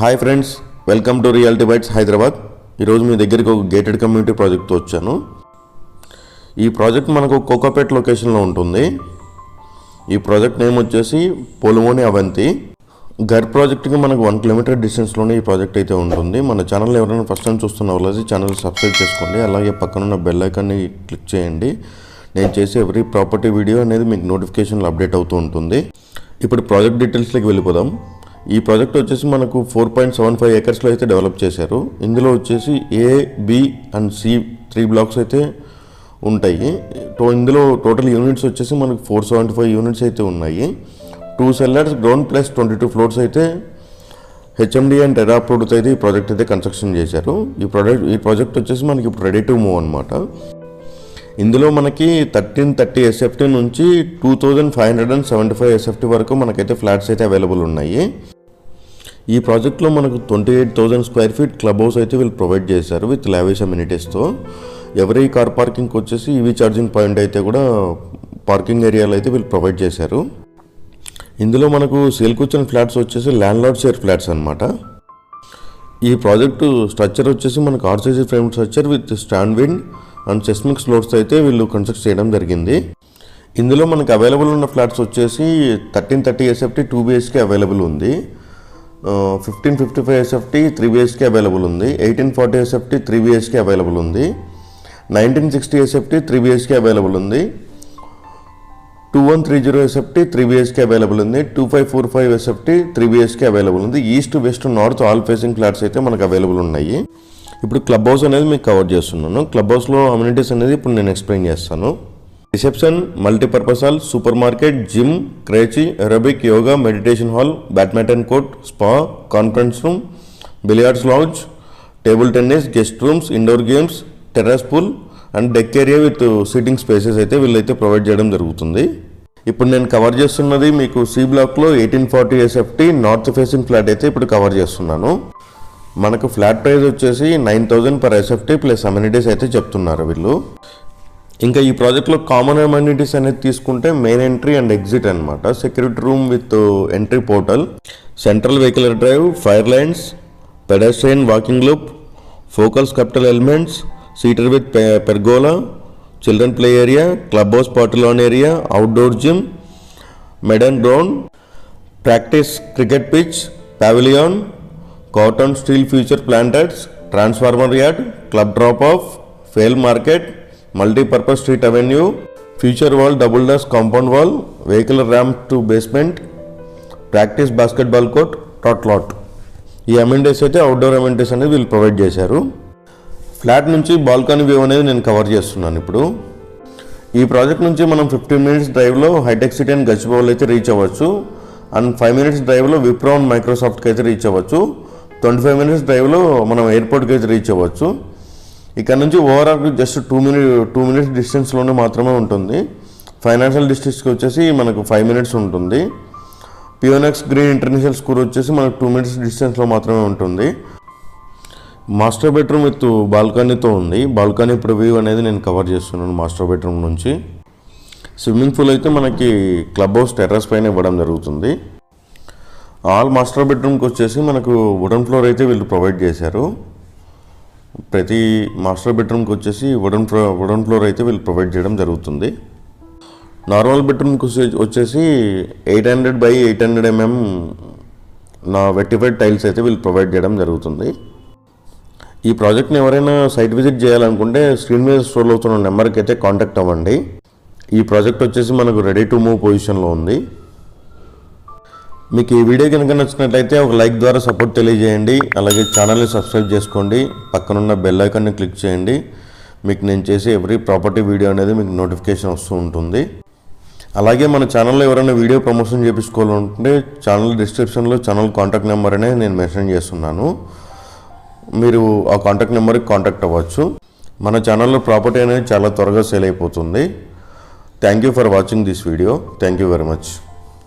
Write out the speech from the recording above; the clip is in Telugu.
Hi friends, welcome to reality bites Hyderabad. ఈరోజు మీ దగ్గరికి ఒక గేటెడ్ కమ్యూనిటీ ప్రాజెక్ట్తో వచ్చాను. ఈ ప్రాజెక్ట్ మనకు కోకాపేట్ లొకేషన్లో ఉంటుంది. ఈ ప్రాజెక్ట్ నేమ్ వచ్చేసి పోలుమోని అవంతి. గర్ ప్రాజెక్ట్కి మనకు 1 కిలోమీటర్ డిస్టెన్స్లోనే ఈ ప్రాజెక్ట్ అయితే ఉంటుంది. మన ఛానల్ ఎవరైనా ఫస్ట్ టైం చూస్తున్న వాళ్ళకి ఛానల్ సబ్స్క్రైబ్ చేసుకోండి. అలాగే పక్కనున్న బెల్ ఐకాన్ని క్లిక్ చేయండి. నేను చేసే ఎవ్రీ ప్రాపర్టీ వీడియో అనేది మీకు నోటిఫికేషన్లో అప్డేట్ అవుతూ ఉంటుంది. ఇప్పుడు ప్రాజెక్ట్ డీటెయిల్స్లోకి వెళ్ళిపోదాం. ఈ ప్రాజెక్ట్ వచ్చేసి మనకు 4.75 ఏకర్స్లో అయితే డెవలప్ చేశారు. ఇందులో వచ్చేసి A, B and C 3 blocks అయితే ఉంటాయి. ఇందులో టోటల్ యూనిట్స్ వచ్చేసి మనకు 475 యూనిట్స్ అయితే ఉన్నాయి. 2 సెల్లర్స్, గ్రౌండ్ ప్లస్ 22 ఫ్లోర్స్ అయితే HMD అండ్ టెరా అప్రూవ్డ్తో అయితే ఈ ప్రాజెక్ట్ అయితే కన్స్ట్రక్షన్ చేశారు. ఈ ప్రాజెక్ట్ వచ్చేసి మనకి ఇప్పుడు రెడీ టు మూవ్ అనమాట. ఇందులో మనకి 1330 SFT నుంచి 2575 SFT వరకు మనకైతే ఫ్లాట్స్ అయితే అవైలబుల్ ఉన్నాయి. ఈ ప్రాజెక్ట్లో మనకు 28,000 స్క్వేర్ ఫీట్ క్లబ్ హౌస్ అయితే వీళ్ళు ప్రొవైడ్ చేశారు విత్ లావిష్ అమ్యూనిటీస్తో. ఎవరీ కార్ పార్కింగ్కి వచ్చేసి ఈవీ ఛార్జింగ్ పాయింట్ అయితే కూడా పార్కింగ్ ఏరియాలో అయితే వీళ్ళు ప్రొవైడ్ చేశారు. ఇందులో మనకు సేల్ కూర్చొని ఫ్లాట్స్ వచ్చేసి ల్యాండ్ లార్డ్ షేర్ ఫ్లాట్స్ అనమాట. ఈ ప్రాజెక్టు స్ట్రక్చర్ వచ్చేసి మనకు RCC frame structure with stand wind and seismic floors అయితే వీళ్ళు కన్స్ట్రక్ట్ చేయడం జరిగింది. ఇందులో మనకు అవైలబుల్ ఉన్న ఫ్లాట్స్ వచ్చేసి 1330 SFT 2 BHK అవైలబుల్ ఉంది. 1555 SFT 3 BHK అవైలబుల్ ఉంది. 1840 SFT 3 BHK అవైలబుల్ ఉంది. 1960 SFT 3 BHK అవైలబుల్ ఉంది. 2130 SFT 3 BHK అవైలబుల్ ఉంది. 2545 SFT 3 BHK అవైలబుల్ ఉంది. East, west, north all facing flats అయితే మనకు అవైలబుల్ ఉన్నాయి. ఇప్పుడు క్లబ్ హౌస్ అనేది మీకు కవర్ చేస్తున్నాను. క్లబ్ హౌస్లో అమ్యూనిటీస్ అనేది ఇప్పుడు నేను ఎక్స్ప్లెయిన్ చేస్తాను. Reception, multipurpose hall, supermarket, gym, creche, Arabic, yoga, meditation hall, badminton court, spa, conference room, billiards lounge, table tennis, guest rooms, indoor games, terrace pool and deck area with sitting spaces అయితే వీళ్ళైతే ప్రొవైడ్ చేయడం జరుగుతుంది. ఇప్పుడు నేను కవర్ చేస్తున్నది మీకు C బ్లాక్లో 1840 SFT నార్త్ ఫేసింగ్ ఫ్లాట్ అయితే ఇప్పుడు కవర్ చేస్తున్నాను. మనకు ఫ్లాట్ ప్రైస్ వచ్చేసి 9,000 per SFT ప్లస్ అమ్యూనిటీస్ అయితే చెప్తున్నారు వీళ్ళు. ఇంకా ఈ ప్రాజెక్ట్లో కామన్ అమ్యూనిటీస్ అనేది తీసుకుంటే మెయిన్ ఎంట్రీ అండ్ ఎగ్జిట్ అనమాట. Security room with entry portal, central vehicular drive, fire lines, pedestrian walking loop, focal sculptural elements, seater with pergola, children play area, club house party lawn area, outdoor gym, meadow ground, practice cricket pitch, pavilion, corten steel feature planters, transformer yard, club drop off, flea market, multipurpose street avenue, feature wall, double dash compound wall, vehicle ramp to basement, practice basketball court, tot lot. ఈ అమ్యూనిటీస్ అయితే అవుట్డోర్ అమ్యూనిటీస్ అనేది వీళ్ళు ప్రొవైడ్ చేశారు. ఫ్లాట్ నుంచి బాల్కనీ వ్యూ అనేది నేను కవర్ చేస్తున్నాను ఇప్పుడు. ఈ ప్రాజెక్ట్ నుంచి మనం 15 minutes డ్రైవ్లో హైటెక్ సిటీ అండ్ గచ్చిబౌలి అయితే రీచ్ అవ్వచ్చు. అండ్ 5 minutes డ్రైవ్లో విప్రో అండ్ మైక్రోసాఫ్ట్కి అయితే రీచ్ అవ్వచ్చు. 25 minutes డ్రైవ్లో మనం ఎయిర్పోర్ట్కి అయితే రీచ్ అవ్వచ్చు. ఇక్కడ నుంచి ఓవరాల్ జస్ట్ 2 minutes డిస్టెన్స్లోనే మాత్రమే ఉంటుంది. ఫైనాన్షియల్ డిస్ట్రిక్ట్కి వచ్చేసి మనకు 5 minutes ఉంటుంది. పియోనెక్స్ గ్రీన్ ఇంటర్నేషనల్ స్కూల్ వచ్చేసి మనకు 2 minutes డిస్టెన్స్లో మాత్రమే ఉంటుంది. మాస్టర్ బెడ్రూమ్ విత్ బాల్కనీతో ఉంది. బాల్కనీ ఇప్పుడు వ్యూ అనేది నేను కవర్ చేస్తున్నాను మాస్టర్ బెడ్రూమ్ నుంచి. స్విమ్మింగ్ పూల్ అయితే మనకి క్లబ్ హౌస్ టెర్రస్ పైన ఇవ్వడం జరుగుతుంది. ఆల్ మాస్టర్ బెడ్రూమ్కి వచ్చేసి మనకు వుడెన్ ఫ్లోర్ అయితే వీళ్ళు ప్రొవైడ్ చేశారు. ప్రతి మాస్టర్ బెడ్రూమ్కి వచ్చేసి వుడెన్ ఫ్లోర్ అయితే వీళ్ళు ప్రొవైడ్ చేయడం జరుగుతుంది. నార్మల్ బెడ్రూమ్కి వచ్చేసి 800 by 800 mm నా వెట్టిఫైడ్ టైల్స్ అయితే వీళ్ళు ప్రొవైడ్ చేయడం జరుగుతుంది. ఈ ప్రాజెక్ట్ని ఎవరైనా సైట్ విజిట్ చేయాలనుకుంటే స్క్రీన్ మీద స్క్రోల్ అవుతున్న నెంబర్కి అయితే కాంటాక్ట్ అవ్వండి. ఈ ప్రాజెక్ట్ వచ్చేసి మనకు రెడీ టు మూవ్ పొజిషన్లో ఉంది. మీకు ఈ వీడియో కనుక నచ్చినట్లయితే ఒక లైక్ ద్వారా సపోర్ట్ తెలియజేయండి. అలాగే ఛానల్ని సబ్స్క్రైబ్ చేసుకోండి. పక్కనున్న బెల్ ఐకాన్ని క్లిక్ చేయండి. మీకు నేను చేసే ఎవ్రీ ప్రాపర్టీ వీడియో అనేది మీకు నోటిఫికేషన్ వస్తూ ఉంటుంది. అలాగే మన ఛానల్లో ఎవరైనా వీడియో ప్రమోషన్ చేయించుకోవాలంటే ఛానల్ డిస్క్రిప్షన్లో ఛానల్ కాంటాక్ట్ నెంబర్ అనేది నేను మెన్షన్ చేస్తున్నాను. మీరు ఆ కాంటాక్ట్ నెంబర్కి కాంటాక్ట్ అవ్వచ్చు. మన ఛానల్లో ప్రాపర్టీ అనేది చాలా త్వరగా సేల్ అయిపోతుంది. Thank you for watching this video. Thank you very much.